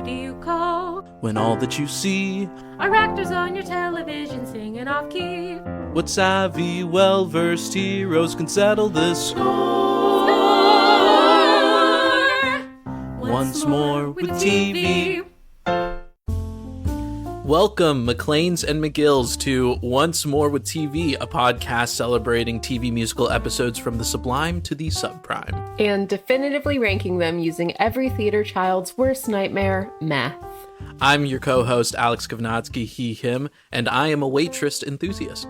do you call when all that you see are actors on your television singing off key? What savvy, well-versed heroes can settle this score once more with TV. Welcome, McLeans and McGills, to Once More with TV, a podcast celebrating TV musical episodes from the sublime to the subprime. And definitively ranking them using every theater child's worst nightmare, math. I'm your co-host, Alex Kovnatsky, he, him, and I am a waitress enthusiast.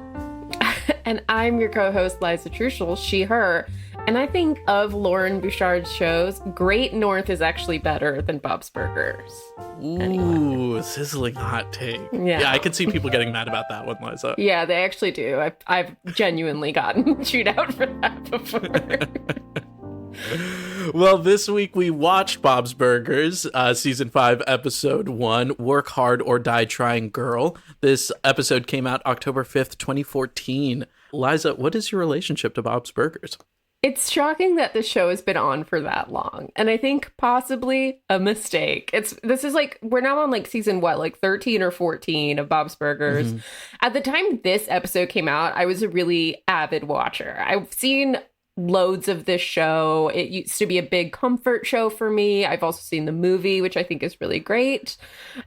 And I'm your co-host, Liza Truschel, she, her. And I think of Lauren Bouchard's shows, Great North is actually better than Bob's Burgers. Ooh, anyway. Sizzling hot take. Yeah, I could see people getting mad about that one, Liza. Yeah, they actually do. I've genuinely gotten chewed out for that before. Well, this week we watched Bob's Burgers, Season 5, Episode 1, Work Hard or Die Trying Girl. This episode came out October 5th, 2014. Liza, what is your relationship to Bob's Burgers? It's shocking that the show has been on for that long. And I think possibly a mistake. This is like, we're now on like season, 13 or 14 of Bob's Burgers. Mm-hmm. At the time this episode came out, I was a really avid watcher. I've seen loads of this show. It used to be a big comfort show for me. I've also seen the movie, which I think is really great.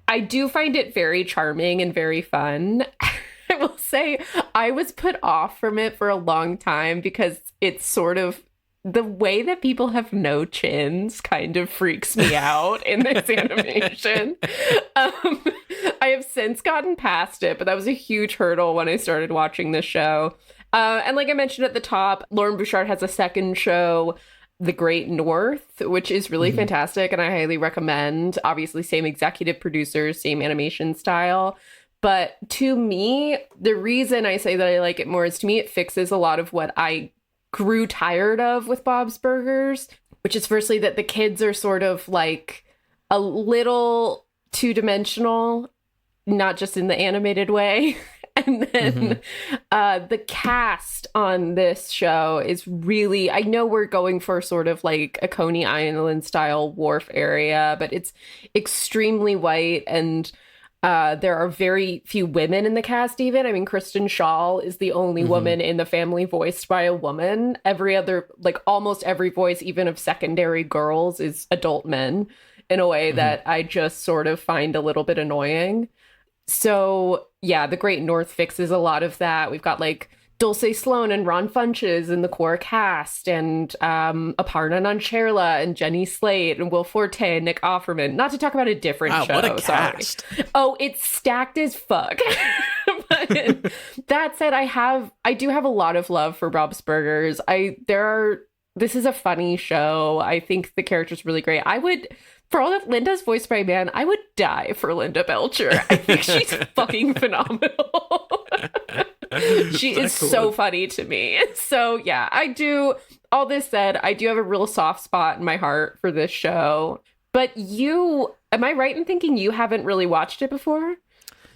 I do find it very charming and very fun. I will say I was put off from it for a long time because it's sort of the way that people have no chins kind of freaks me out in this animation. I have since gotten past it, but that was a huge hurdle when I started watching this show. And like I mentioned at the top, Lauren Bouchard has a second show, The Great North, which is really fantastic and I highly recommend. Obviously, same executive producers, same animation style. But to me, the reason I say that I like it more is to me it fixes a lot of what I grew tired of with Bob's Burgers, which is firstly that the kids are sort of like a little two-dimensional, not just in the animated way. And then the cast on this show is really, I know we're going for sort of like a Coney Island style wharf area, but it's extremely white and there are very few women in the cast even. I mean, Kristen Schaal is the only woman in the family voiced by a woman. Every other, like almost every voice, even of secondary girls, is adult men in a way that I just sort of find a little bit annoying. So yeah, The Great North fixes a lot of that. We've got like Dulce Sloan and Ron Funches in the core cast, and Aparna Nancherla and Jenny Slate and Will Forte and Nick Offerman. Not to talk about a different show. What a cast. Sorry. Oh, it's stacked as fuck. But that said, I do have a lot of love for Bob's Burgers. This is a funny show. I think the character's really great. For all of Linda's voiced by a man, I would die for Linda Belcher. I think she's fucking phenomenal. She is so funny to me. So yeah, all this said, I do have a real soft spot in my heart for this show. But am I right in thinking you haven't really watched it before?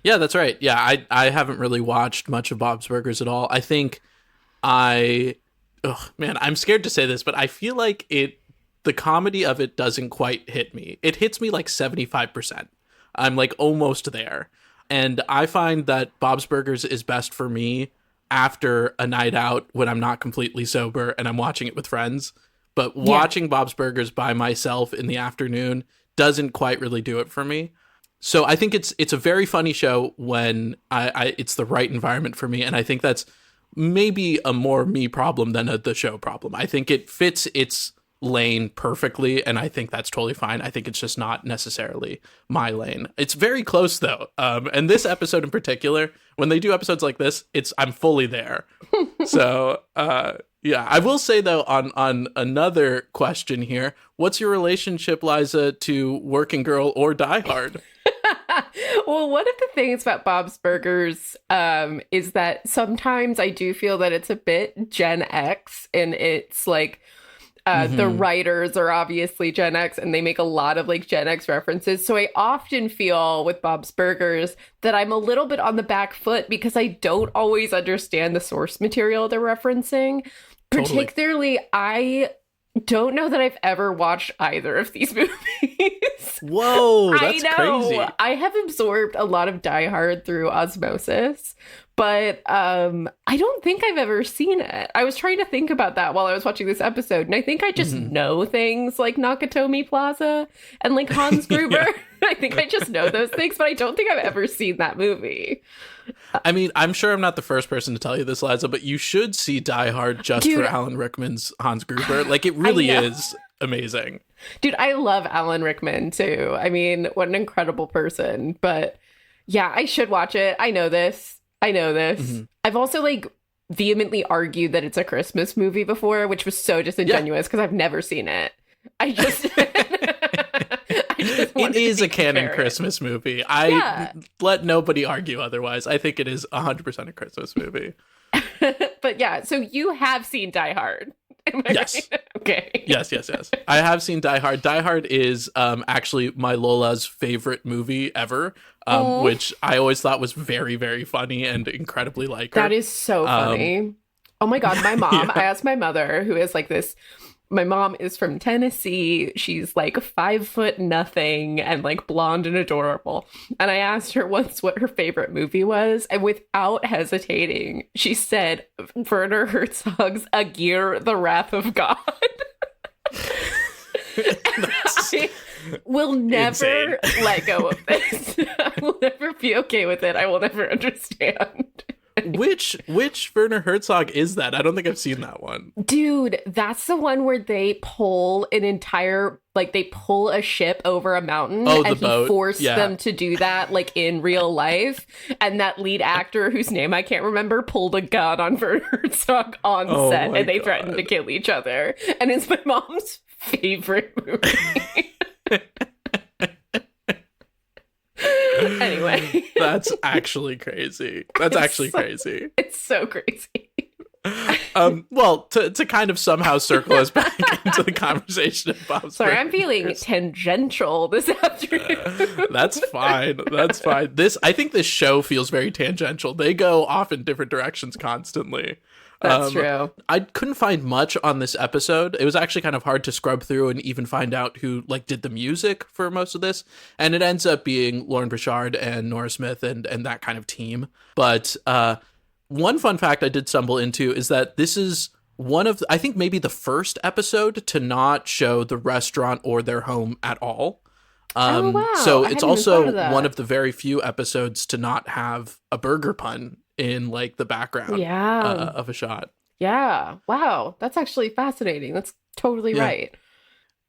Yeah, that's right. Yeah, I haven't really watched much of Bob's Burgers at all. I think I'm scared to say this, but I feel like the comedy of it doesn't quite hit me. It hits me like 75%. I'm like almost there. And I find that Bob's Burgers is best for me after a night out when I'm not completely sober and I'm watching it with friends. But watching Bob's Burgers by myself in the afternoon doesn't quite really do it for me. So I think it's a very funny show when it's the right environment for me. And I think that's maybe a more me problem than the show problem. I think it fits its lane perfectly, and I think that's totally fine. I think it's just not necessarily my lane. It's very close though, and this episode in particular, when they do episodes like this, I'm fully there. So yeah, I will say though, on another question here, what's your relationship, Liza, to Working Girl or Die Hard? Well, one of the things about Bob's Burgers is that sometimes I do feel that it's a bit Gen X, and it's like the writers are obviously Gen X and they make a lot of like Gen X references. So I often feel with Bob's Burgers that I'm a little bit on the back foot because I don't always understand the source material they're referencing. Totally. Particularly, I don't know that I've ever watched either of these movies. Whoa, that's I know. crazy. I have absorbed a lot of Die Hard through osmosis, but I don't think I've ever seen it. I was trying to think about that while I was watching this episode, and I think I just know things like Nakatomi Plaza and like Hans Gruber. I think I just know those things, but I don't think I've ever seen that movie. I mean, I'm sure I'm not the first person to tell you this, Liza, but you should see Die Hard just for Alan Rickman's Hans Gruber. Like, it really is amazing. Dude, I love Alan Rickman too. I mean, what an incredible person. But yeah, I should watch it. I know this. I've also like vehemently argued that it's a Christmas movie before, which was so disingenuous because I've never seen it. I just it is a canon Christmas movie. I let nobody argue otherwise. I think it is 100% a Christmas movie. But yeah, so you have seen Die Hard. Yes. Right? Okay. Yes. I have seen Die Hard. Die Hard is actually my Lola's favorite movie ever, which I always thought was very, very funny and incredibly like her. That is so funny. Oh my God, my mom, I asked my mother, who is like this, my mom is from Tennessee. She's like 5'0" and like blonde and adorable. And I asked her once what her favorite movie was. And without hesitating, she said Werner Herzog's Aguirre, The Wrath of God. I will never let go of this. I will never be okay with it. I will never understand. Which Werner Herzog is that? I don't think I've seen that one. Dude, that's the one where they pull an entire, like they pull a ship over a mountain and he forced them to do that like in real life. And that lead actor, whose name I can't remember, pulled a gun on Werner Herzog on set and they threatened to kill each other. And it's my mom's favorite movie. Anyway. That's actually crazy. Crazy. It's so crazy. Well, to kind of somehow circle us back into the conversation of Bob's Sorry, Burgers. I'm feeling tangential this afternoon. That's fine. I think this show feels very tangential. They go off in different directions constantly. That's true. I couldn't find much on this episode. It was actually kind of hard to scrub through and even find out who like did the music for most of this. And it ends up being Lauren Bouchard and Nora Smith and that kind of team. But one fun fact I did stumble into is that this is one of, I think maybe the first episode to not show the restaurant or their home at all. Oh, wow. So it's also one of the very few episodes to not have a burger pun in like the background of a shot. Yeah. Wow. That's actually fascinating. That's totally right.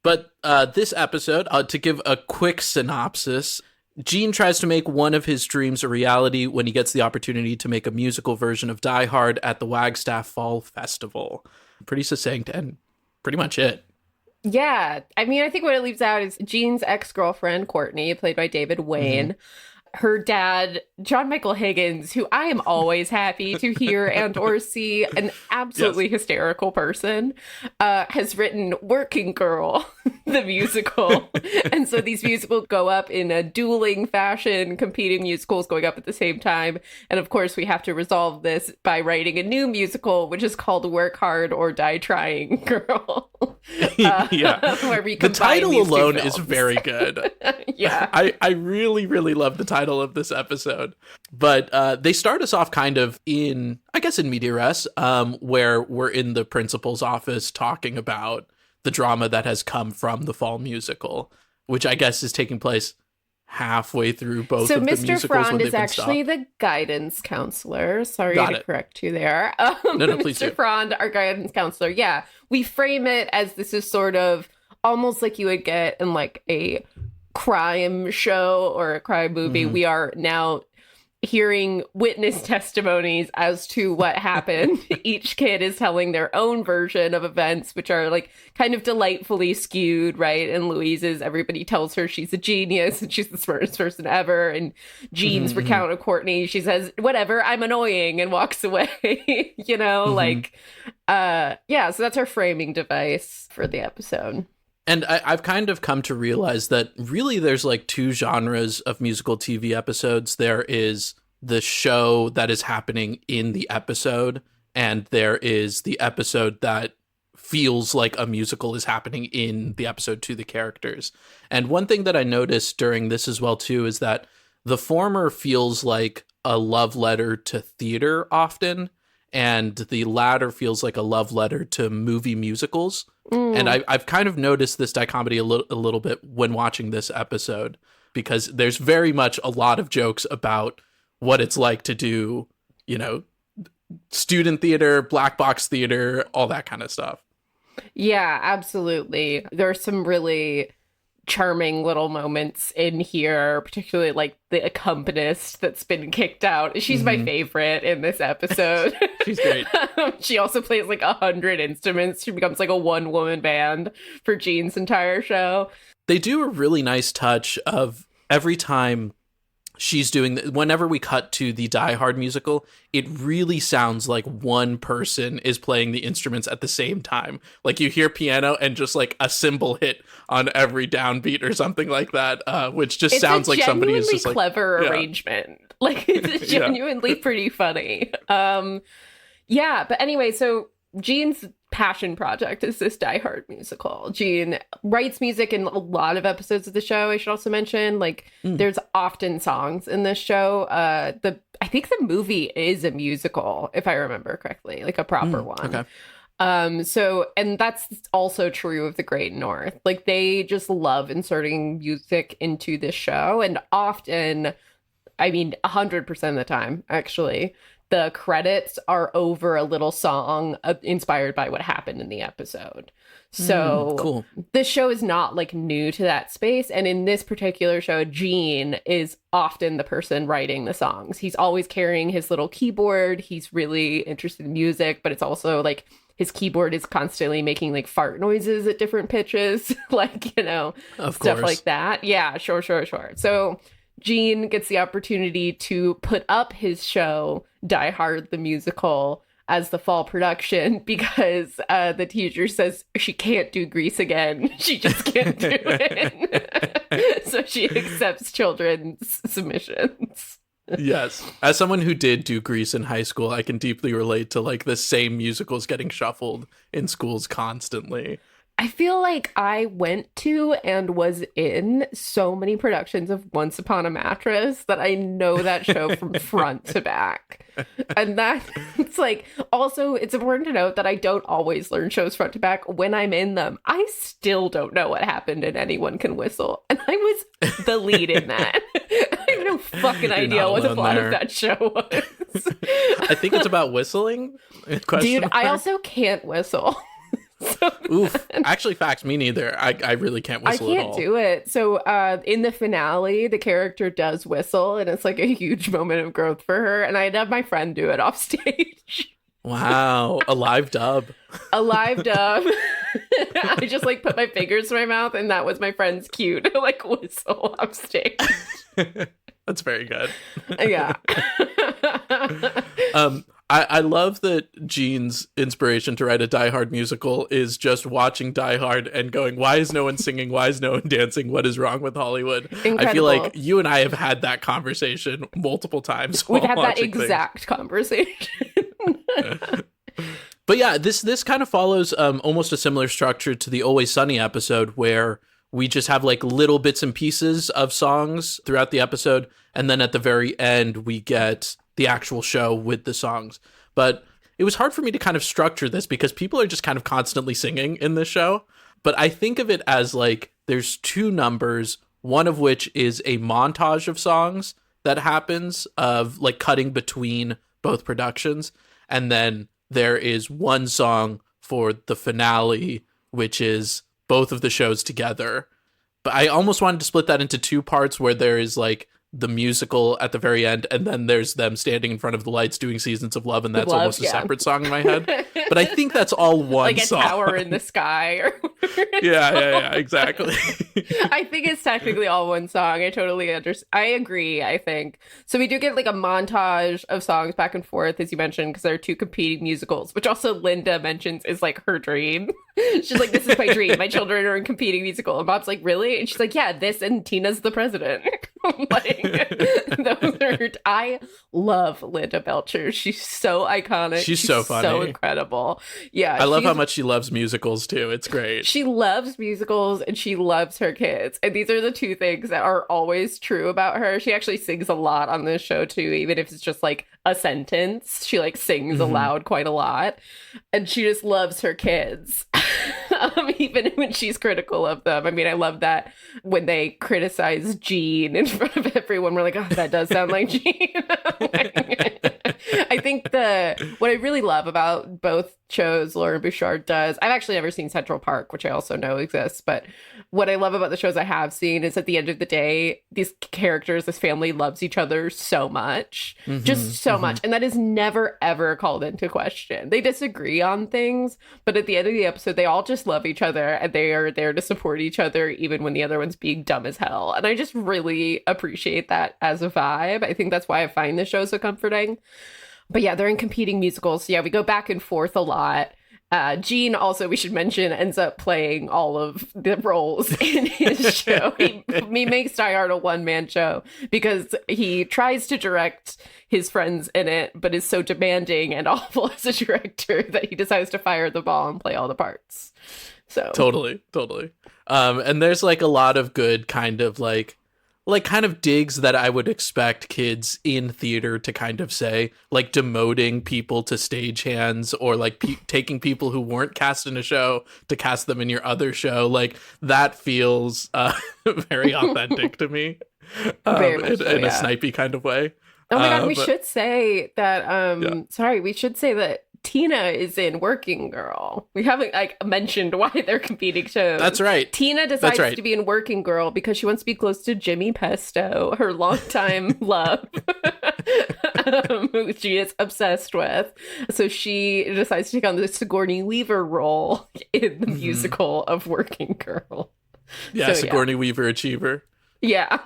But this episode, to give a quick synopsis, Gene tries to make one of his dreams a reality when he gets the opportunity to make a musical version of Die Hard at the Wagstaff Fall Festival. Pretty succinct and pretty much it. Yeah. I mean, I think what it leaves out is Gene's ex-girlfriend, Courtney, played by David Wayne. Her dad, John Michael Higgins, who I am always happy to hear and or see, an absolutely hysterical person, has written Working Girl, the musical. And so these musicals go up in a dueling fashion, competing musicals going up at the same time. And of course, we have to resolve this by writing a new musical, which is called Work Hard or Die Trying Girl. Where we the title alone is very good. Yeah. I really, really love the title of this episode. But they start us off kind of in media res, where we're in the principal's office talking about the drama that has come from the fall musical, which I guess is taking place halfway through both of the musicals. So Mr. Frond is actually the guidance counselor. Sorry to correct you there. No, please do. Mr. Frond, our guidance counselor. Yeah, we frame it as this is sort of almost like you would get in like a crime show or a crime movie. We are now hearing witness testimonies as to what happened. Each kid is telling their own version of events, which are like kind of delightfully skewed, right? And Louise's, everybody tells her she's a genius and she's the smartest person ever. And Jean's recount of Courtney, she says, whatever, I'm annoying, and walks away. You know, so that's our framing device for the episode. And I've kind of come to realize that really there's like two genres of musical TV episodes. There is the show that is happening in the episode, and there is the episode that feels like a musical is happening in the episode to the characters. And one thing that I noticed during this as well too is that the former feels like a love letter to theater often, and the latter feels like a love letter to movie musicals. And I've kind of noticed this dichotomy a little bit when watching this episode, because there's very much a lot of jokes about what it's like to do, you know, student theater, black box theater, all that kind of stuff. Yeah, absolutely. There's some really charming little moments in here, particularly like the accompanist that's been kicked out. She's my favorite in this episode. She's great. She also plays like 100 instruments. She becomes like a one-woman band for Jean's entire show. They do a really nice touch of every time she's doing whenever we cut to the Die Hard musical, it really sounds like one person is playing the instruments at the same time. Like you hear piano and just like a cymbal hit on every downbeat or something like that, which just sounds like somebody is just like clever arrangement. Like it's genuinely pretty funny. Yeah, but anyway, so Jean's passion project is this Die Hard musical. Jean writes music in a lot of episodes of the show. I should also mention, like, there's often songs in this show. I think the movie is a musical, if I remember correctly, like a proper one. Okay. So, and that's also true of the Great North. Like, they just love inserting music into this show, and often, I mean, 100% of the time, actually, the credits are over a little song inspired by what happened in the episode. So cool. This show is not like new to that space. And in this particular show, Gene is often the person writing the songs. He's always carrying his little keyboard. He's really interested in music, but it's also like his keyboard is constantly making like fart noises at different pitches, like, you know, of stuff course. like that. Yeah, sure. So Gene gets the opportunity to put up his show, Die Hard the Musical, as the fall production because the teacher says she can't do Grease again. She just can't do it. So she accepts children's submissions. Yes. As someone who did do Grease in high school, I can deeply relate to like the same musicals getting shuffled in schools constantly. I feel like I went to and was in so many productions of Once Upon a Mattress that I know that show from front to back. And that it's like, also, it's important to note that I don't always learn shows front to back. When I'm in them, I still don't know what happened in Anyone Can Whistle. And I was the lead in that. I have no fucking idea what the plot of that show was. I think it's about whistling. Dude, I also can't whistle. So oof. Actually, facts, me neither. I really can't whistle at all. I can't do it. So in the finale, the character does whistle, and it's like a huge moment of growth for her. And I'd have my friend do it off stage. Wow. A live dub. A live dub. I just like put my fingers in my mouth, and that was my friend's cue to like whistle off stage. That's very good. Yeah. I love that Gene's inspiration to write a Die Hard musical is just watching Die Hard and going, why is no one singing? Why is no one dancing? What is wrong with Hollywood? Incredible. I feel like you and I have had that conversation multiple times. We've had that exact conversation. But yeah, this kind of follows almost a similar structure to the Always Sunny episode, where we just have like little bits and pieces of songs throughout the episode. And then at the very end, we get the actual show with the songs. But it was hard for me to kind of structure this because people are just kind of constantly singing in this show. But I think of it as like there's two numbers, one of which is a montage of songs that happens of like cutting between both productions. And then there is one song for the finale, which is both of the shows together. But I almost wanted to split that into two parts where there is like the musical at the very end, and then there's them standing in front of the lights doing Seasons of Love, and that's almost a separate song in my head. But I think that's all one like a song. Tower in the Sky. Or yeah, exactly. I think it's technically all one song. I totally understand. I agree, I think. So we do get like a montage of songs back and forth, as you mentioned, because there are two competing musicals, which also Linda mentions is like her dream. She's like, this is my dream. My children are in competing musical. And Bob's like, really? And she's like, yeah, this and Tina's the President. I love Linda Belcher. She's so iconic. She's so funny. So incredible. Yeah. I love how much she loves musicals too. It's great. She loves musicals and she loves her kids. And these are the two things that are always true about her. She actually sings a lot on this show too, even if it's just like a sentence. She like sings aloud quite a lot. And she just loves her kids. Even when she's critical of them. I mean, I love that when they criticize Jean in front of everyone, we're like, oh, that does sound like Jean. I think what I really love about both shows Lauren Bouchard does, I've actually never seen Central Park, which I also know exists, but what I love about the shows I have seen is at the end of the day, these characters, this family loves each other so much, just so much. And that is never, ever called into question. They disagree on things, but at the end of the episode, they all just love each other and they are there to support each other, even when the other one's being dumb as hell. And I just really appreciate that as a vibe. I think that's why I find the show so comforting. But yeah, they're in competing musicals. So yeah, we go back and forth a lot. Gene also, we should mention, ends up playing all of the roles in his show. He makes Die Hard a one-man show because he tries to direct his friends in it, but is so demanding and awful as a director that he decides to fire the ball and play all the parts. So Totally. And there's like a lot of good kind of kind of digs that I would expect kids in theater to kind of say, like demoting people to stagehands or like taking people who weren't cast in a show to cast them in your other show. Like that feels very authentic to me very much so, in a snipey kind of way. Oh my God, we should say that, we should say that Tina is in Working Girl. We haven't mentioned why they're competing shows. That's right. Tina decides to be in Working Girl because she wants to be close to Jimmy Pesto, her longtime love, who she is obsessed with. So she decides to take on the Sigourney Weaver role in the musical of Working Girl. Yeah, Sigourney Weaver achiever. Yeah.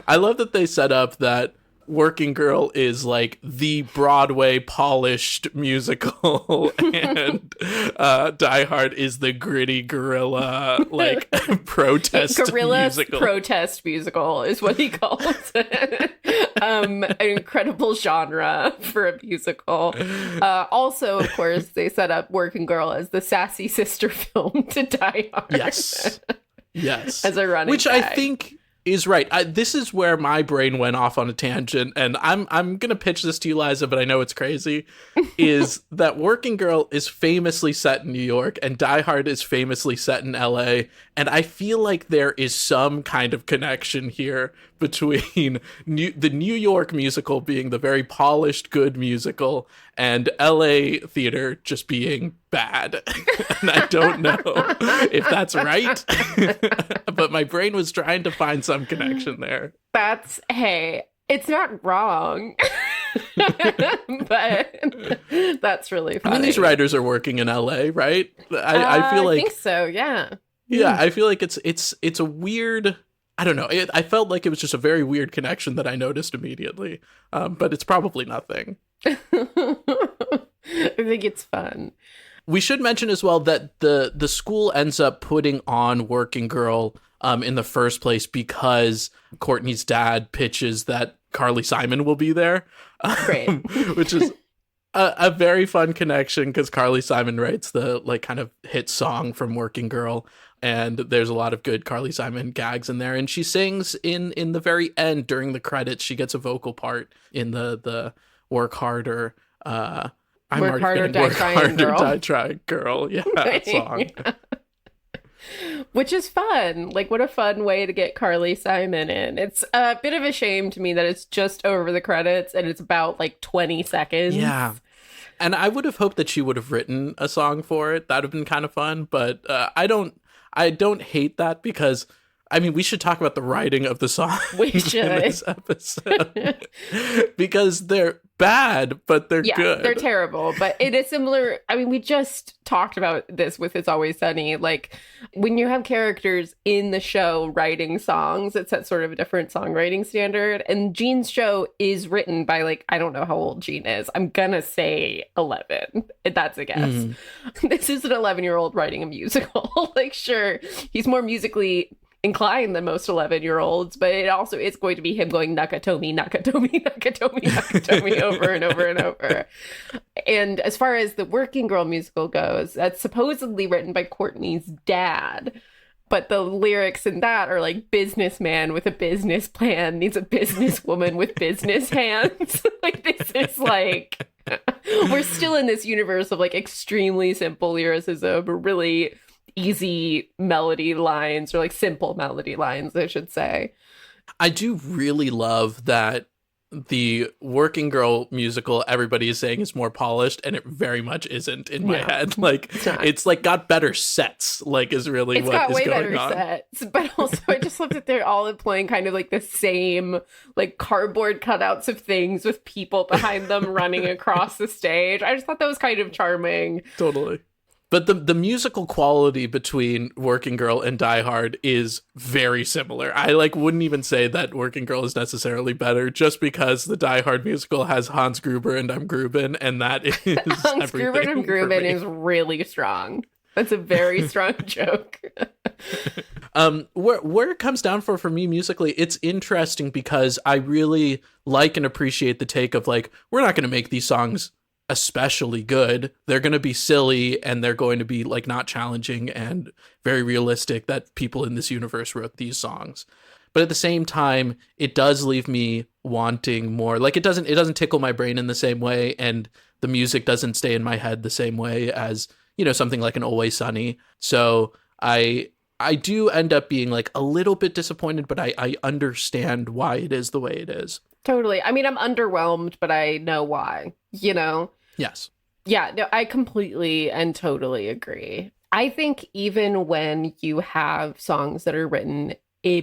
I love that they set up that Working Girl is like the Broadway polished musical and Die Hard is the gritty guerrilla like protest musical. Protest musical is what he calls it. An incredible genre for a musical. Also, of course, they set up Working Girl as the sassy sister film to Die Hard. Yes. As a running Which gag. I think is right. This is where my brain went off on a tangent, and I'm gonna pitch this to you, Liza, but I know it's crazy. Is that Working Girl is famously set in New York, and Die Hard is famously set in L.A., and I feel like there is some kind of connection here between the New York musical being the very polished, good musical, and L.A. theater just being bad. And I don't know if that's right, but my brain was trying to find some connection there. It's not wrong. But that's really funny. I mean, these writers are working in LA, right? I feel like I think so, yeah. Yeah, I feel like it's a weird, I don't know. I felt like it was just a very weird connection that I noticed immediately. But it's probably nothing. I think it's fun. We should mention as well that the school ends up putting on Working Girl in the first place because Courtney's dad pitches that Carly Simon will be there. Great. Which is a very fun connection because Carly Simon writes the like kind of hit song from Working Girl. And there's a lot of good Carly Simon gags in there. And she sings in the very end during the credits. She gets a vocal part in the Work Harder. Work Harder, Die Trying Girl. Yeah, song. Which is fun. Like, what a fun way to get Carly Simon in. It's a bit of a shame to me that it's just over the credits and it's about like 20 seconds. Yeah. And I would have hoped that she would have written a song for it. That would have been kind of fun. But I don't hate that because, I mean, we should talk about the writing of the song in this episode. Because they're bad, but they're good. They're terrible. But it is similar. I mean, we just talked about this with It's Always Sunny. Like, when you have characters in the show writing songs, it sets sort of a different songwriting standard. And Gene's show is written by, like, I don't know how old Gene is. I'm gonna say 11. That's a guess. Mm-hmm. This is an 11-year-old writing a musical. Like, sure, he's more musically inclined than most 11-year-olds, but it also is going to be him going Nakatomi, Nakatomi, Nakatomi, Nakatomi over and over and over. And as far as the Working Girl musical goes, that's supposedly written by Courtney's dad. But the lyrics in that are like, businessman with a business plan needs a businesswoman with business hands. Like, this is like, we're still in this universe of like extremely simple lyricism, really easy melody lines, or like simple melody lines, I should say. I do really love that the Working Girl musical, everybody is saying, is more polished, and it very much isn't in my head. Like, it's like got better sets, like, is really it's what got is way going better on. sets, but also I just love that they're all employing kind of like the same like cardboard cutouts of things with people behind them running across the stage. I just thought that was kind of charming. Totally. But the musical quality between Working Girl and Die Hard is very similar. I like wouldn't even say that Working Girl is necessarily better, just because the Die Hard musical has Hans Gruber and I'm Gruben, and that is Hans Gruber and I'm Gruben is really strong. That's a very strong joke. Where it comes down for me musically, it's interesting because I really like and appreciate the take of like, we're not going to make these songs especially good. They're going to be silly, and they're going to be like not challenging and very realistic that people in this universe wrote these songs. But at the same time, it does leave me wanting more. Like, it doesn't tickle my brain in the same way, and the music doesn't stay in my head the same way as, you know, something like an Always Sunny. So I do end up being like a little bit disappointed, but I understand why it is the way it is. Totally. I mean, I'm underwhelmed, but I know why, you know? Yes. Yeah, no, I completely and totally agree. I think even when you have songs that are written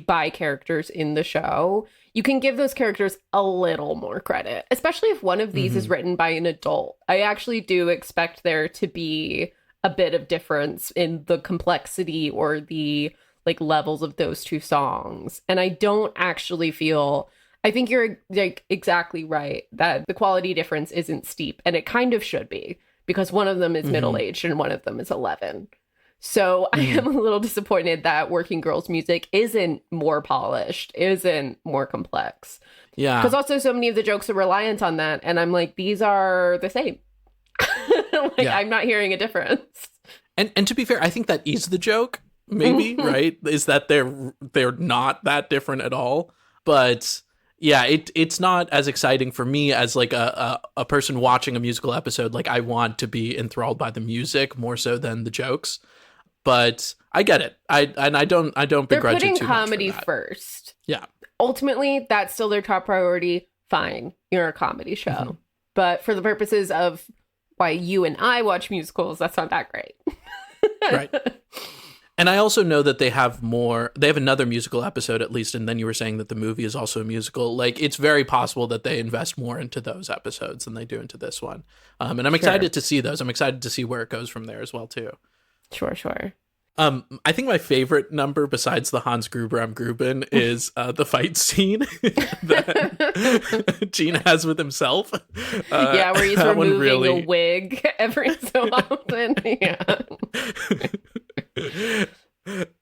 by characters in the show, you can give those characters a little more credit, especially if one of these is written by an adult. I actually do expect there to be a bit of difference in the complexity or the like levels of those two songs. And I don't actually feel... I think you're like exactly right that the quality difference isn't steep, and it kind of should be, because one of them is middle-aged and one of them is 11. So I am a little disappointed that Working Girl's music isn't more polished, isn't more complex. Yeah. Because also so many of the jokes are reliant on that, and I'm like, these are the same. I'm not hearing a difference. And to be fair, I think that is the joke, maybe, right? Is that they're not that different at all. But yeah, it's not as exciting for me as like a person watching a musical episode. Like, I want to be enthralled by the music more so than the jokes. But I get it. I don't begrudge it too much. They're putting comedy first. Yeah. Ultimately, that's still their top priority. Fine, you're a comedy show. But for the purposes of why you and I watch musicals, that's not that great. Right. And I also know that they have another musical episode at least, and then you were saying that the movie is also a musical. Like, it's very possible that they invest more into those episodes than they do into this one. And I'm excited to see those. I'm excited to see where it goes from there as well, too. Sure. I think my favorite number besides the Hans Gruber I'm Gruben is the fight scene that Gene has with himself. Where he's removing a wig every so often. Yeah.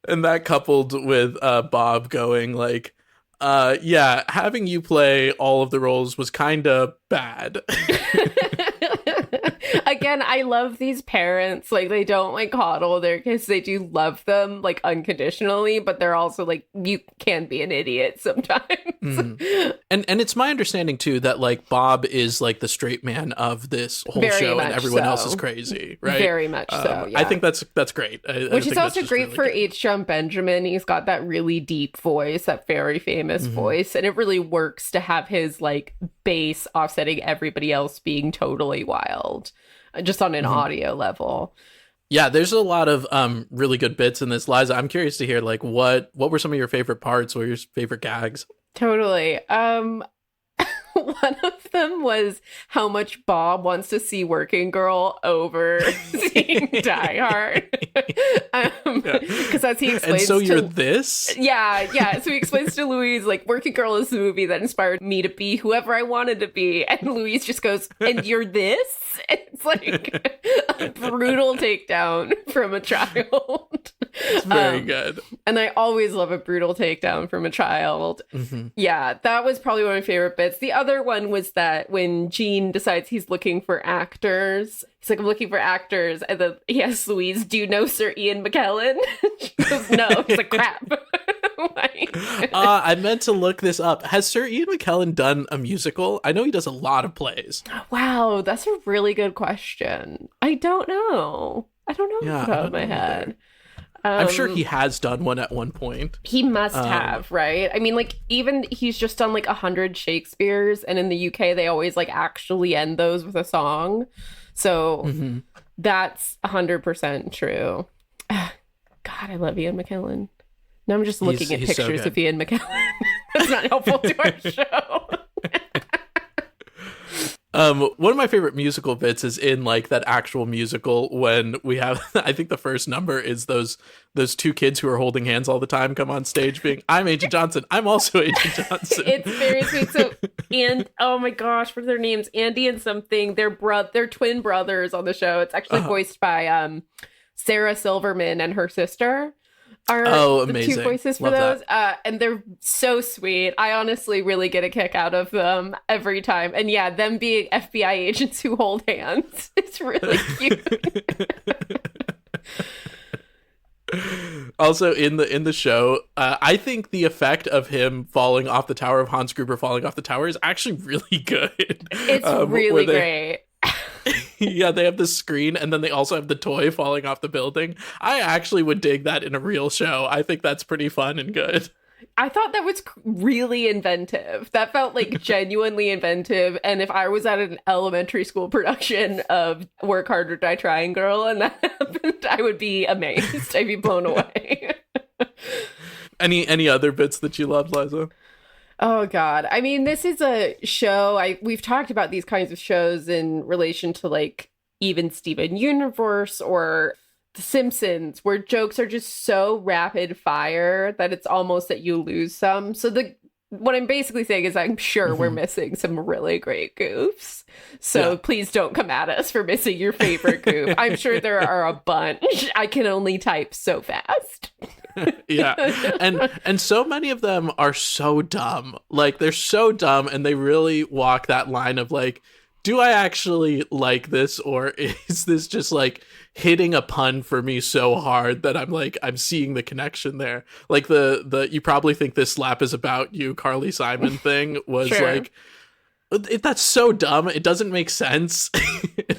And that coupled with Bob going like, having you play all of the roles was kind of bad. Again, I love these parents. Like, they don't like coddle their kids. They do love them like unconditionally, but they're also like, you can be an idiot sometimes. And it's my understanding too that like Bob is like the straight man of this whole Very show, and everyone else is so. crazy, right? Very much so. Yeah. I think that's great. Which is also great really for good. H. John Benjamin. He's got that really deep voice, that very famous voice, and it really works to have his like bass offsetting everybody else being totally wild, just on an audio level. Yeah, there's a lot of really good bits in this. Liza, I'm curious to hear like what were some of your favorite parts or your favorite gags? Totally. One of them was how much Bob wants to see Working Girl over seeing Die Hard. Because as he explains, and so you're this? Yeah. So he explains to Louise, like, Working Girl is the movie that inspired me to be whoever I wanted to be. And Louise just goes, and you're this? And It's like a brutal takedown from a child. It's very good. And I always love a brutal takedown from a child. Mm-hmm. Yeah, that was probably one of my favorite bits. The other one was that when Gene decides he's looking for actors, he's like, I'm looking for actors. And then he asks Louise, do you know Sir Ian McKellen? She goes, no. He's like, crap. I meant to look this up. Has Sir Ian McKellen done a musical? I know he does a lot of plays. Wow, that's a really good question. I don't know. I don't know off the top of my head. I'm sure he has done one at one point. He must have, right? I mean, like, even he's just done like 100 Shakespeare's, and in the UK, they always like actually end those with a song. So that's 100% true. God, I love Ian McKellen. Now I'm just looking at pictures of Ian McKellen. That's not helpful to our show. One of my favorite musical bits is in like that actual musical when we have, I think the first number is those two kids who are holding hands all the time come on stage being, I'm Agent Johnson. I'm also Agent Johnson. It's very sweet. So, and oh my gosh, what are their names? Andy and something. They're twin brothers on the show. It's actually voiced by Sarah Silverman and her sister. Are the two voices for those, and they're so sweet. I honestly really get a kick out of them every time. And yeah, them being FBI agents who hold hands, it's really cute. Also, in the show, I think the effect of him falling off the tower, of Hans Gruber falling off the tower, is actually really good. It's really great. Yeah, they have the screen and then they also have the toy falling off the building. I actually would dig that in a real show. I think that's pretty fun and good. I thought that was really inventive. That felt like genuinely inventive. And if I was at an elementary school production of Work Hard or Die Trying Girl and that happened, I would be amazed. I'd be blown away. Any other bits that you loved, Liza? Oh God. I mean, this is a show, we've talked about these kinds of shows in relation to like even Steven Universe or The Simpsons, where jokes are just so rapid fire that it's almost that you lose some. So what I'm basically saying is I'm sure we're missing some really great goofs. So please don't come at us for missing your favorite goof. I'm sure there are a bunch. I can only type so fast. Yeah. And so many of them are so dumb. Like, they're so dumb, and they really walk that line of like, do I actually like this, or is this just like hitting a pun for me so hard that I'm seeing the connection there? Like the you probably think this slap is about you, Carly Simon thing was sure. Like, that's so dumb. It doesn't make sense.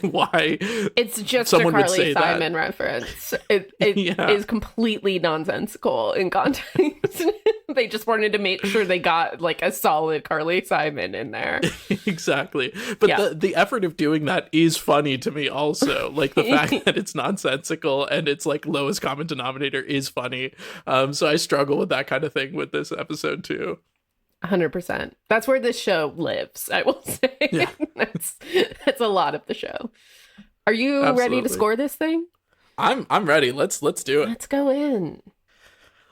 Why? It's just a Carly Simon reference. It is completely nonsensical in context. They just wanted to make sure they got like a solid Carly Simon in there. Exactly. But the effort of doing that is funny to me also. Like the fact that it's nonsensical and it's like lowest common denominator is funny. So I struggle with that kind of thing with this episode too. 100%. That's where this show lives, I will say. Yeah. That's a lot of the show. Are you ready to score this thing? I'm ready. Let's do it. Let's go in.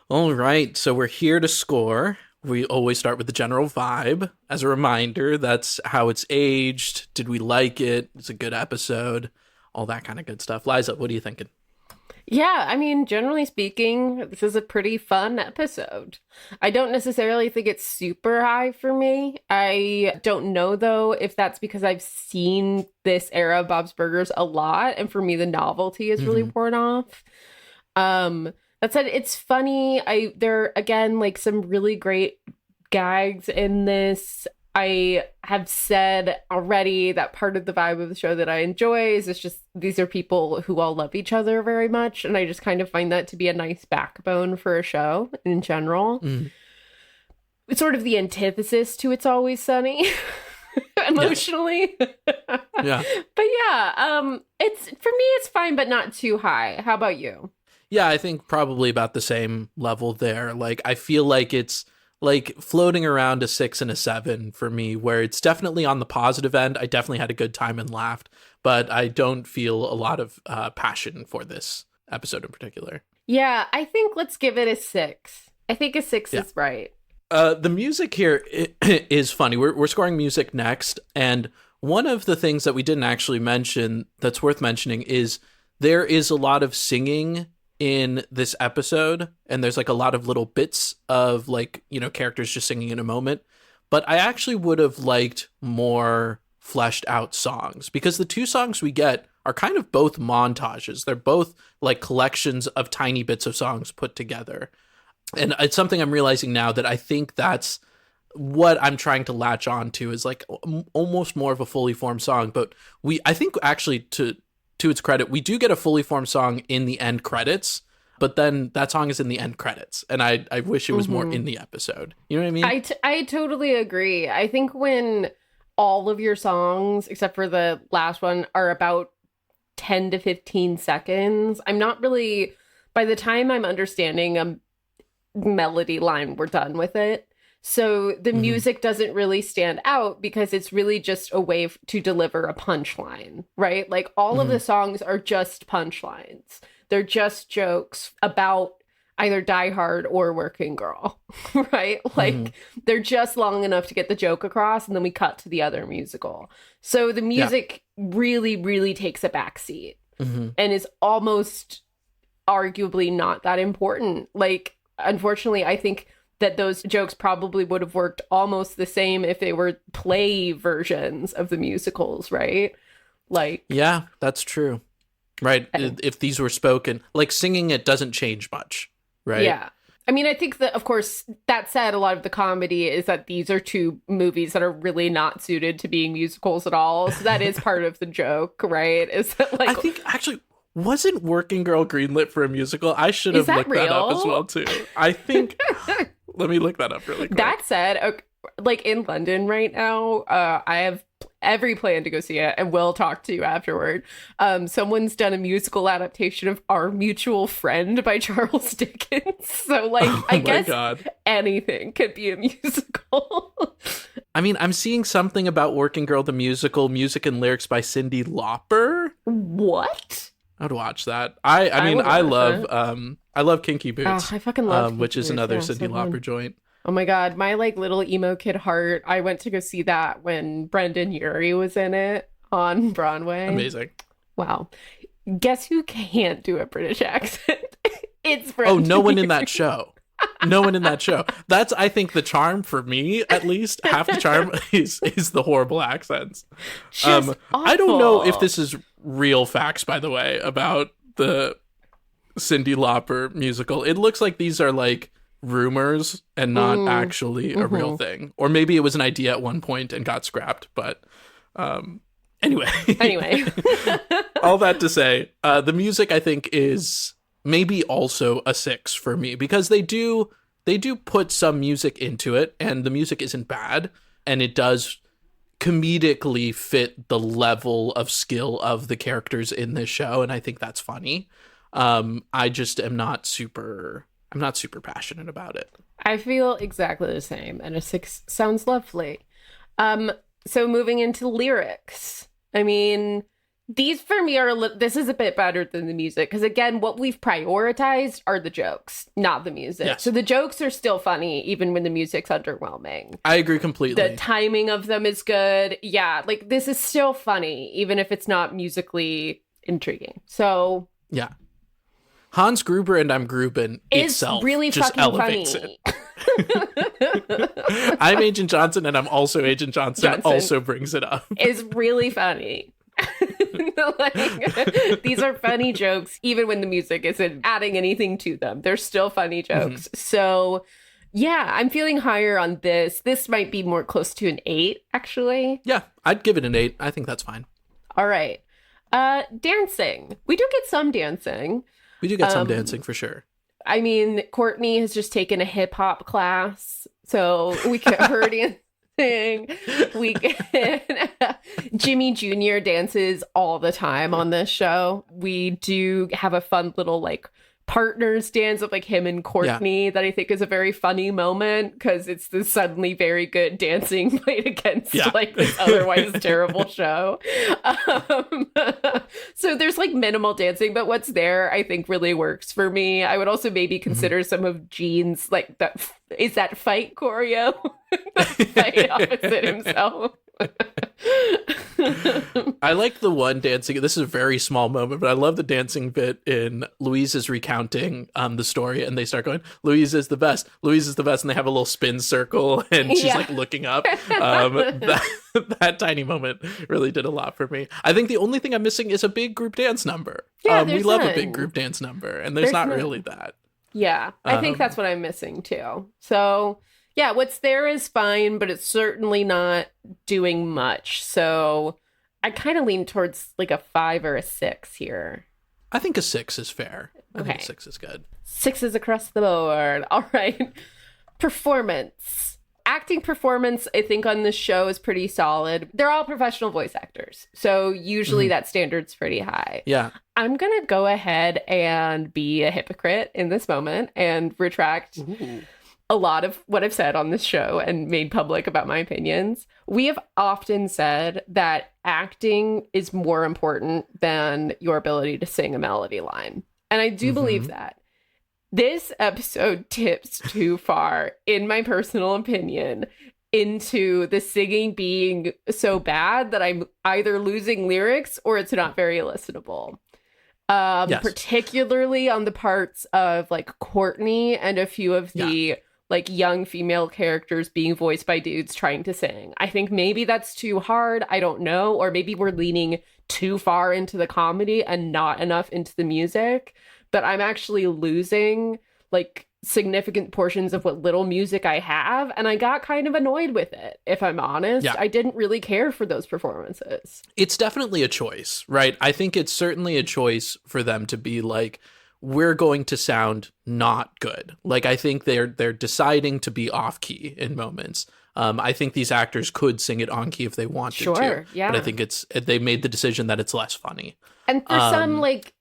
All right. So we're here to score. We always start with the general vibe. As a reminder, that's how it's aged. Did we like it? It's a good episode. All that kind of good stuff. Liza, what are you thinking? Yeah, I mean, generally speaking, this is a pretty fun episode. I don't necessarily think it's super high for me. I don't know, though, if that's because I've seen this era of Bob's Burgers a lot, and for me, the novelty is really worn off. That said, it's funny. There are, again, like some really great gags in this. I have said already that part of the vibe of the show that I enjoy is it's just these are people who all love each other very much. And I just kind of find that to be a nice backbone for a show in general. It's sort of the antithesis to It's Always Sunny emotionally. Yeah. But yeah, it's for me, it's fine, but not too high. How about you? Yeah, I think probably about the same level there. Like, I feel like it's like floating around a 6 and a 7 for me, where it's definitely on the positive end. I definitely had a good time and laughed, but I don't feel a lot of passion for this episode in particular. Yeah, I think let's give it a 6. I think a 6 is right. The music here is funny. We're scoring music next, and One of the things that we didn't actually mention that's worth mentioning is there is a lot of singing in this episode, and there's like a lot of little bits of like, you know, characters just singing in a moment. But I actually would have liked more fleshed out songs, because the two songs we get are kind of both montages. They're both like collections of tiny bits of songs put together. And it's something I'm realizing now that I think that's what I'm trying to latch on to, is like almost more of a fully formed song. But I think actually to its credit, we do get a fully formed song in the end credits, but then that song is in the end credits. And I wish it was more in the episode. You know what I mean? I totally agree. I think when all of your songs, except for the last one, are about 10 to 15 seconds, I'm not really, by the time I'm understanding a melody line, we're done with it. So the music doesn't really stand out because it's really just a way to deliver a punchline, right? Like all of the songs are just punchlines. They're just jokes about either Die Hard or Working Girl, right? Like they're just long enough to get the joke across, and then we cut to the other musical. So the music really, really takes a backseat and is almost arguably not that important. Like, unfortunately, I think that those jokes probably would have worked almost the same if they were play versions of the musicals, right? Like, yeah, that's true. Right. If these were spoken, like singing, it doesn't change much, right? Yeah. I mean, I think that, of course, that said, a lot of the comedy is that these are two movies that are really not suited to being musicals at all. So that is part of the joke, right? Is that like, I think actually, wasn't Working Girl greenlit for a musical? I should have looked that up as well, too. I think... Let me look that up really quick. That said, okay, like in London right now, I have every plan to go see it, and we'll talk to you afterward. Someone's done a musical adaptation of Our Mutual Friend by Charles Dickens. So, like, I guess anything could be a musical. I mean, I'm seeing something about Working Girl the musical, music and lyrics by Cyndi Lauper. What? I'd watch that. I mean, I love Kinky Boots. Oh, I fucking love which Kinky is Boots. another Yeah, Cyndi Lauper joint. Oh my god, my like little emo kid heart. I went to go see that when Brendan Urie was in it on Broadway. Amazing. Wow. Guess who can't do a British accent? It's Brendan. Oh, no one in that show. No one in that show. That's, I think, the charm for me, at least. Half the charm is the horrible accents. I don't know if this is real facts, by the way, about the Cyndi Lauper musical. It looks like these are like rumors and not actually a real thing. Or maybe it was an idea at one point and got scrapped. But anyway. All that to say, the music, I think, is maybe also a 6 for me, because they do put some music into it, and the music isn't bad, and it does comedically fit the level of skill of the characters in this show, and I think that's funny. I just am not super passionate about it. I feel exactly the same, and a 6 sounds lovely. So moving into lyrics, I mean, these for me are this is a bit better than the music, because again, what we've prioritized are the jokes, not the music. Yes. So the jokes are still funny even when the music's underwhelming. I agree completely. The timing of them is good. Yeah, like this is still funny even if it's not musically intriguing. So yeah, Hans Gruber and I'm Gruben itself really just fucking elevates funny. it. I'm Agent Johnson and I'm also Agent Johnson also brings it up. It's really funny. Like, these are funny jokes even when the music isn't adding anything to them. They're still funny jokes. So yeah, I'm feeling higher on this. This might be more close to an 8 actually. Yeah, I'd give it an 8. I think that's fine. All right. Dancing, we do get some dancing. We do get some dancing for sure. I mean, Courtney has just taken a hip-hop class, so we get her dancing. We get Jimmy Jr. dances all the time on this show. We do have a fun little like partners dance of like him and Courtney that I think is a very funny moment, because it's this suddenly very good dancing played against like this otherwise terrible show. So there's like minimal dancing, but what's there I think really works for me. I would also maybe consider some of Gene's like that fight choreo. Fight opposite himself. I like the one dancing. This is a very small moment, but I love the dancing bit in Louise is recounting the story, and they start going, "Louise is the best. Louise is the best," and they have a little spin circle, and she's like looking up. That tiny moment really did a lot for me. I think the only thing I'm missing is a big group dance number. Yeah, we love a big group dance number, and there's not really that. Yeah, I think that's what I'm missing too. So. Yeah, what's there is fine, but it's certainly not doing much. So I kind of lean towards like a 5 or a 6 here. I think a 6 is fair. I think a 6 is good. 6s across the board. All right. Performance. Acting performance, I think, on this show is pretty solid. They're all professional voice actors. So usually that standard's pretty high. Yeah. I'm going to go ahead and be a hypocrite in this moment and retract a lot of what I've said on this show and made public about my opinions. We have often said that acting is more important than your ability to sing a melody line. And I do believe that. This episode tips too far, in my personal opinion, into the singing being so bad that I'm either losing lyrics or it's not very listenable. Particularly on the parts of like Courtney and a few of the like young female characters being voiced by dudes trying to sing. I think maybe that's too hard. I don't know. Or maybe we're leaning too far into the comedy and not enough into the music. But I'm actually losing like significant portions of what little music I have. And I got kind of annoyed with it, if I'm honest. Yeah. I didn't really care for those performances. It's definitely a choice, right? I think it's certainly a choice for them to be like, we're going to sound not good. Like, I think they're deciding to be off key in moments. I think these actors could sing it on key if they wanted to. Yeah. But I think they made the decision that it's less funny. And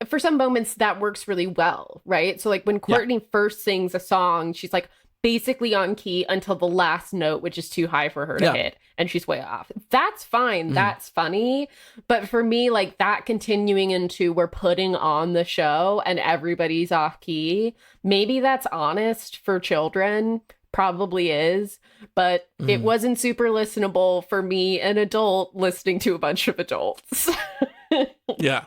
for some moments that works really well, right? So like when Courtney first sings a song, she's like basically on key until the last note, which is too high for her to hit, and she's way off. That's fine. That's funny. But for me, like that continuing into we're putting on the show and everybody's off key, maybe that's honest for children. Probably is, but it wasn't super listenable for me, an adult listening to a bunch of adults. Yeah.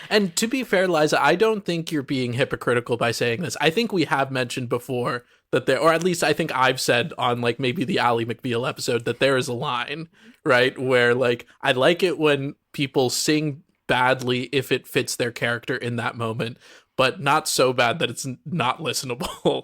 And to be fair, Liza, I don't think you're being hypocritical by saying this. I think we have mentioned before that there, or at least I think I've said on like maybe the Ally McBeal episode, that there is a line, right, where like I like it when people sing badly if it fits their character in that moment, but not so bad that it's not listenable.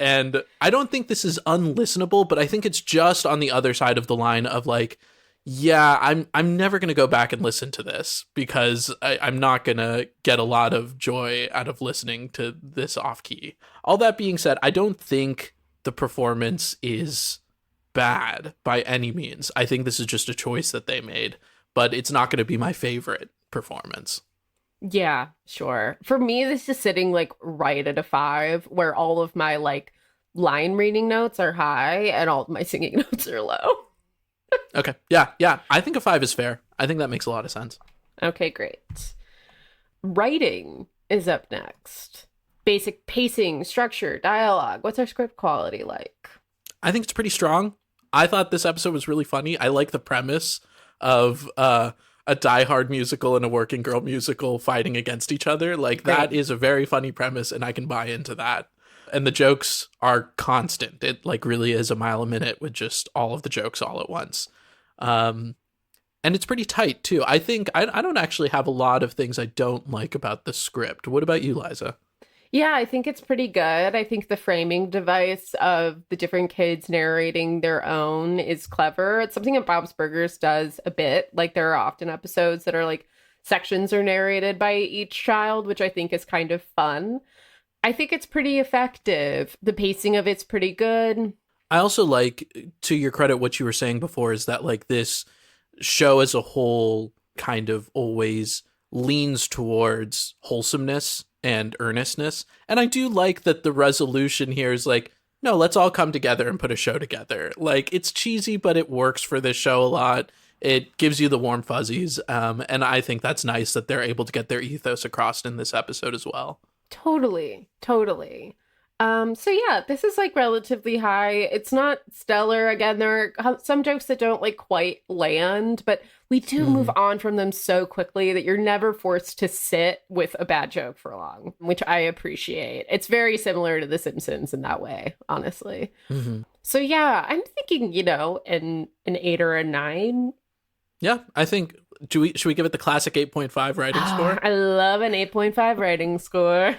And I don't think this is unlistenable, but I think it's just on the other side of the line of like, yeah, I'm never going to go back and listen to this because I'm not going to get a lot of joy out of listening to this off key. All that being said, I don't think the performance is bad by any means. I think this is just a choice that they made, but it's not going to be my favorite performance. Yeah, sure. For me, this is sitting like right at a 5, where all of my like line reading notes are high and all of my singing notes are low. Okay. Yeah. I think a 5 is fair. I think that makes a lot of sense. Okay, great. Writing is up next. Basic pacing, structure, dialogue. What's our script quality like? I think it's pretty strong. I thought this episode was really funny. I like the premise of a Die Hard musical and a working girl musical fighting against each other. Like, that is a very funny premise, and I can buy into that. And the jokes are constant. It like really is a mile a minute with just all of the jokes all at once. And it's pretty tight too. I think I don't actually have a lot of things I don't like about the script. What about you, Liza? Yeah, I think it's pretty good. I think the framing device of the different kids narrating their own is clever. It's something that Bob's Burgers does a bit. Like there are often episodes that are like sections are narrated by each child, which I think is kind of fun. I think it's pretty effective. The pacing of it's pretty good. I also like, to your credit, what you were saying before is that like this show as a whole kind of always leans towards wholesomeness and earnestness. And I do like that the resolution here is like, no, let's all come together and put a show together. Like, it's cheesy, but it works for this show a lot. It gives you the warm fuzzies. And I think that's nice that they're able to get their ethos across in this episode as well. Totally. So yeah, this is like relatively high. It's not stellar. Again, there are some jokes that don't like quite land, but we do move on from them so quickly that you're never forced to sit with a bad joke for long, which I appreciate. It's very similar to The Simpsons in that way, honestly. So yeah, I'm thinking, an 8 or a 9. Yeah, I think should we give it the classic 8.5 writing score? I love an 8.5 writing score.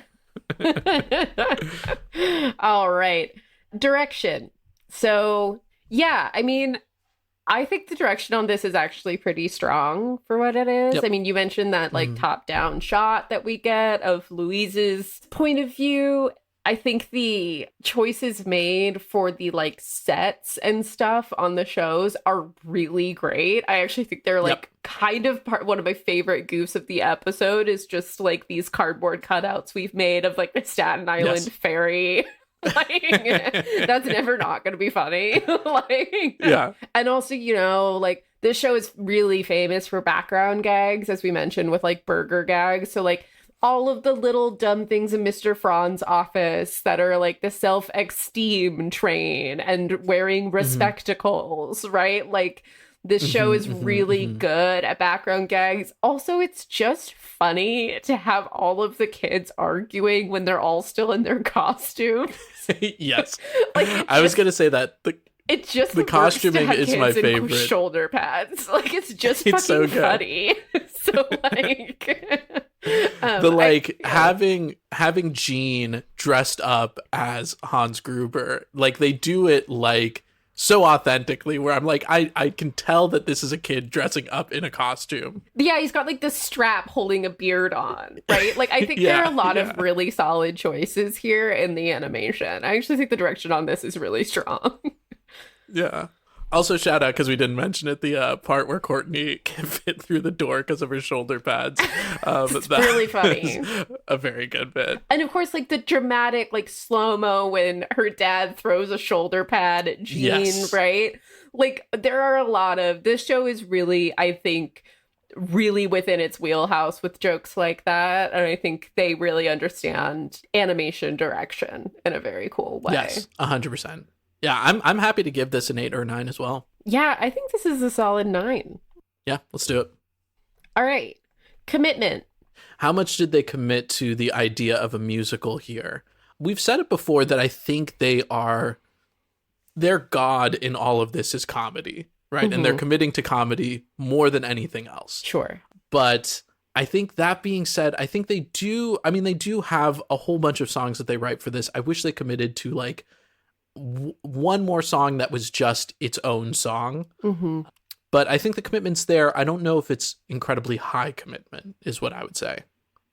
All right. Direction. So, yeah, I mean, I think the direction on this is actually pretty strong for what it is. Yep. I mean, you mentioned that like top-down shot that we get of Louise's point of view. I think the choices made for the like sets and stuff on the shows are really great. I actually think they're like kind of one of my favorite goofs of the episode is just like these cardboard cutouts we've made of like the Staten Island ferry. Like that's never not going to be funny. And also, like this show is really famous for background gags, as we mentioned, with like burger gags. So like all of the little dumb things in Mr. Fran's office that are like the self-esteem train and wearing spectacles, right? Like this show is really good at background gags. Also, it's just funny to have all of the kids arguing when they're all still in their costumes. Yes. I was going to say that. It's just the costuming is my favorite. Shoulder pads. Like it's just fucking so funny. So like having Gene dressed up as Hans Gruber, like they do it like so authentically where I'm like, I can tell that this is a kid dressing up in a costume. Yeah, he's got like the strap holding a beard on, right? Like I think there are a lot of really solid choices here in the animation. I actually think the direction on this is really strong. Yeah. Also, shout out, because we didn't mention it, the part where Courtney can fit through the door because of her shoulder pads. It's really funny. A very good bit. And of course, like the dramatic, like slow-mo when her dad throws a shoulder pad at Jean, right? Like there are a lot of, this show is really, I think, really within its wheelhouse with jokes like that. And I think they really understand animation direction in a very cool way. Yes, 100%. Yeah, I'm happy to give this an 8 or a 9 as well. Yeah, I think this is a solid 9. Yeah, let's do it. All right. Commitment. How much did they commit to the idea of a musical here? We've said it before that I think their god in all of this is comedy, right? And they're committing to comedy more than anything else. Sure. But I think that being said, I think they do have a whole bunch of songs that they write for this. I wish they committed to like one more song that was just its own song. But I think the commitment's there. I don't know if it's incredibly high commitment is what I would say.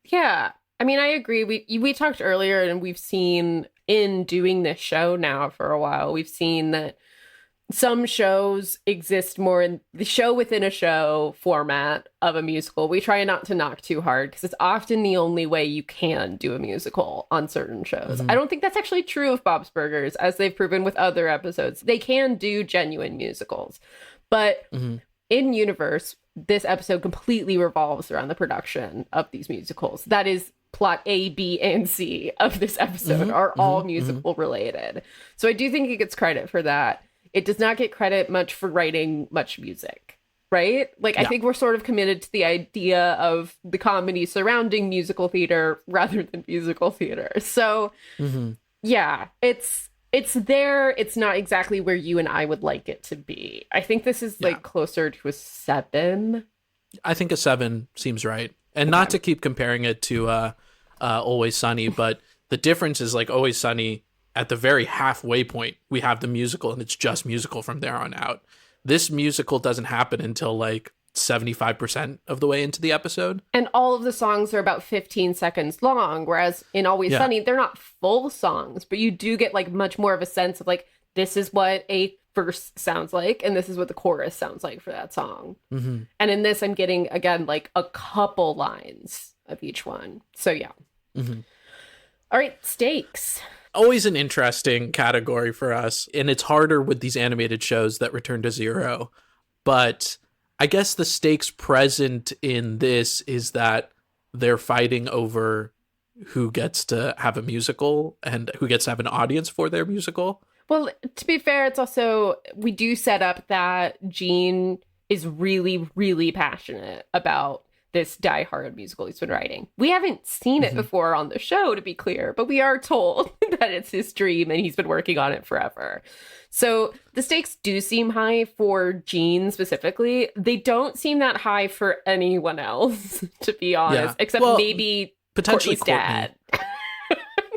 Yeah, I mean, I agree. We talked earlier, and we've seen in doing this show now for a while, we've seen that some shows exist more in the show within a show format of a musical. We try not to knock too hard because it's often the only way you can do a musical on certain shows. I don't think that's actually true of Bob's Burgers, as they've proven with other episodes. They can do genuine musicals. But in universe, this episode completely revolves around the production of these musicals. That is plot A, B, and C of this episode are all musical related. So I do think it gets credit for that. It does not get credit much for writing much music, right? Like, I think we're sort of committed to the idea of the comedy surrounding musical theater rather than musical theater. So, yeah, it's there. It's not exactly where you and I would like it to be. I think this is like closer to a 7. I think a 7 seems right. And not to keep comparing it to Always Sunny, but the difference is like Always Sunny, at the very halfway point, we have the musical, and it's just musical from there on out. This musical doesn't happen until like 75% of the way into the episode. And all of the songs are about 15 seconds long, whereas in Always Sunny, they're not full songs, but you do get like much more of a sense of like, this is what a verse sounds like, and this is what the chorus sounds like for that song. And in this, I'm getting, again, like a couple lines of each one. So yeah. All right, stakes. Always an interesting category for us, and it's harder with these animated shows that return to 0. But I guess the stakes present in this is that they're fighting over who gets to have a musical and who gets to have an audience for their musical. Well, to be fair, it's also, we do set up that Gene is really, really passionate about this diehard musical he's been writing. We haven't seen it before on the show, to be clear, but we are told that it's his dream and he's been working on it forever. So the stakes do seem high for Gene specifically. They don't seem that high for anyone else, to be honest, except maybe potentially Courtney's dad.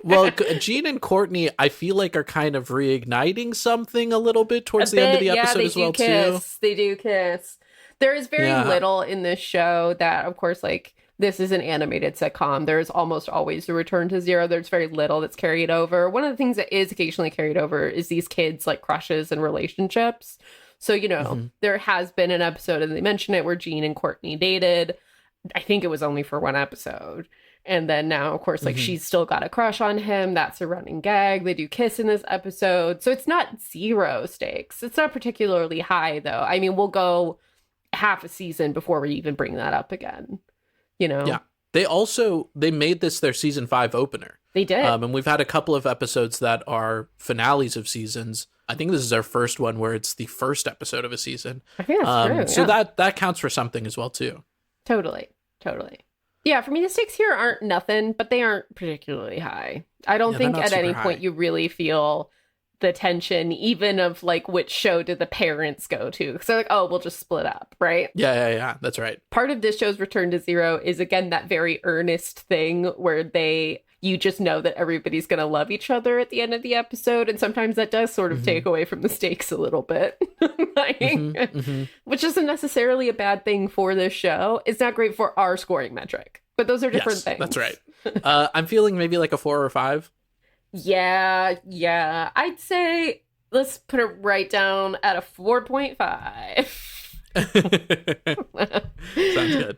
Well, Gene and Courtney, I feel like, are kind of reigniting something a little bit towards the end of the episode as well, too. They do kiss. There is very little in this show that, of course, like, this is an animated sitcom. There's almost always a return to zero. There's very little that's carried over. One of the things that is occasionally carried over is these kids' like crushes and relationships. So, you know, there has been an episode, and they mention it, where Gene and Courtney dated. I think it was only for one episode. And then now, of course, like she's still got a crush on him. That's a running gag. They do kiss in this episode. So it's not zero stakes. It's not particularly high, though. I mean, we'll go half a season before we even bring that up again. You know? Yeah. They made this their season 5 opener. They did. And we've had a couple of episodes that are finales of seasons. I think this is our first one where it's the first episode of a season. I think that's true. So that counts for something as well, too. Totally. Yeah, for me, the stakes here aren't nothing, but they aren't particularly high. I don't think at any point you really feel the tension, even of like, which show did the parents go to? So like, oh, we'll just split up, right? Yeah, that's right. Part of this show's return to zero is, again, that very earnest thing where you just know that everybody's going to love each other at the end of the episode. And sometimes that does sort of take away from the stakes a little bit, which isn't necessarily a bad thing for this show. It's not great for our scoring metric, but those are different things. That's right. I'm feeling maybe like a 4 or 5. Yeah. I'd say let's put it right down at a 4.5. Sounds good.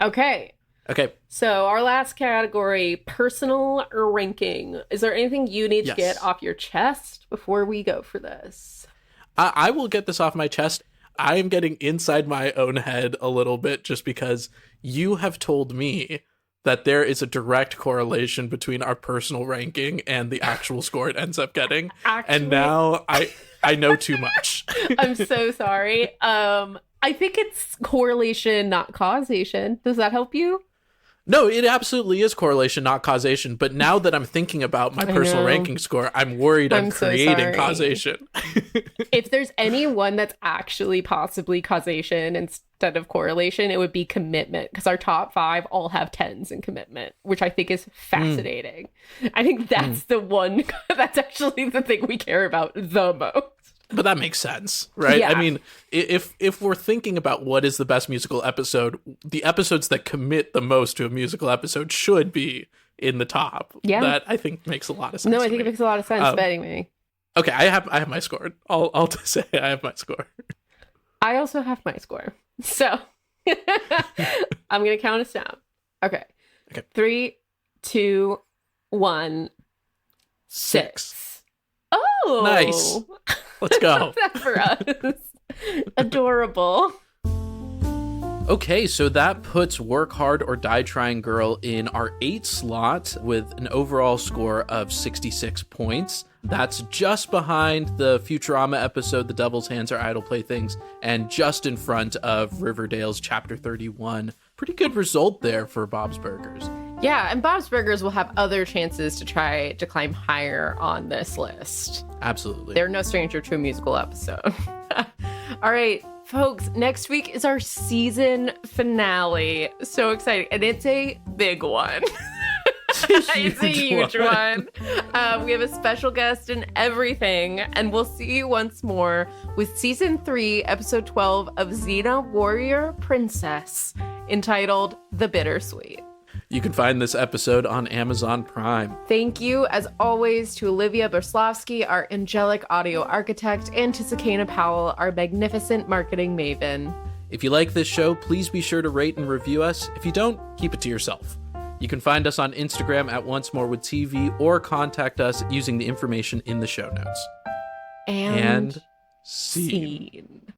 Okay. So our last category, personal ranking. Is there anything you need to get off your chest before we go for this? I will get this off my chest. I am getting inside my own head a little bit just because you have told me that there is a direct correlation between our personal ranking and the actual score it ends up getting. And now I know too much. I'm so sorry. I think it's correlation, not causation. Does that help you? No, it absolutely is correlation, not causation. But now that I'm thinking about my personal ranking score, I'm worried I'm creating causation. If there's anyone that's actually possibly causation instead of correlation, it would be commitment. Because our top 5 all have 10s in commitment, which I think is fascinating. I think that's the one, that's actually the thing we care about the most. But that makes sense, right? Yeah. I mean, if we're thinking about what is the best musical episode, the episodes that commit the most to a musical episode should be in the top. Yeah. That I think makes a lot of sense. No, I think it makes a lot of sense. But anyway. Okay, I have my score. I'll just say I have my score. I also have my score. So I'm gonna count us down. Okay. 3, 2, 1, 6. Oh, nice. Let's go. That for us. Adorable. Okay, so that puts Work Hard or Die Trying Girl in our 8 slot with an overall score of 66 points. That's just behind the Futurama episode, The Devil's Hands Are Idle Playthings, and just in front of Riverdale's Chapter 31. Pretty good result there for Bob's Burgers. Yeah, and Bob's Burgers will have other chances to try to climb higher on this list. Absolutely. They're no stranger to a musical episode. All right, folks, next week is our season finale. So exciting. And it's a big one. It's a huge one. We have a special guest and everything. And we'll see you once more with season 3, episode 12 of Xena Warrior Princess, entitled The Bittersweet. You can find this episode on Amazon Prime. Thank you, as always, to Olivia Berslavsky, our angelic audio architect, and to Sakana Powell, our magnificent marketing maven. If you like this show, please be sure to rate and review us. If you don't, keep it to yourself. You can find us on Instagram at Once More with TV or contact us using the information in the show notes. And scene.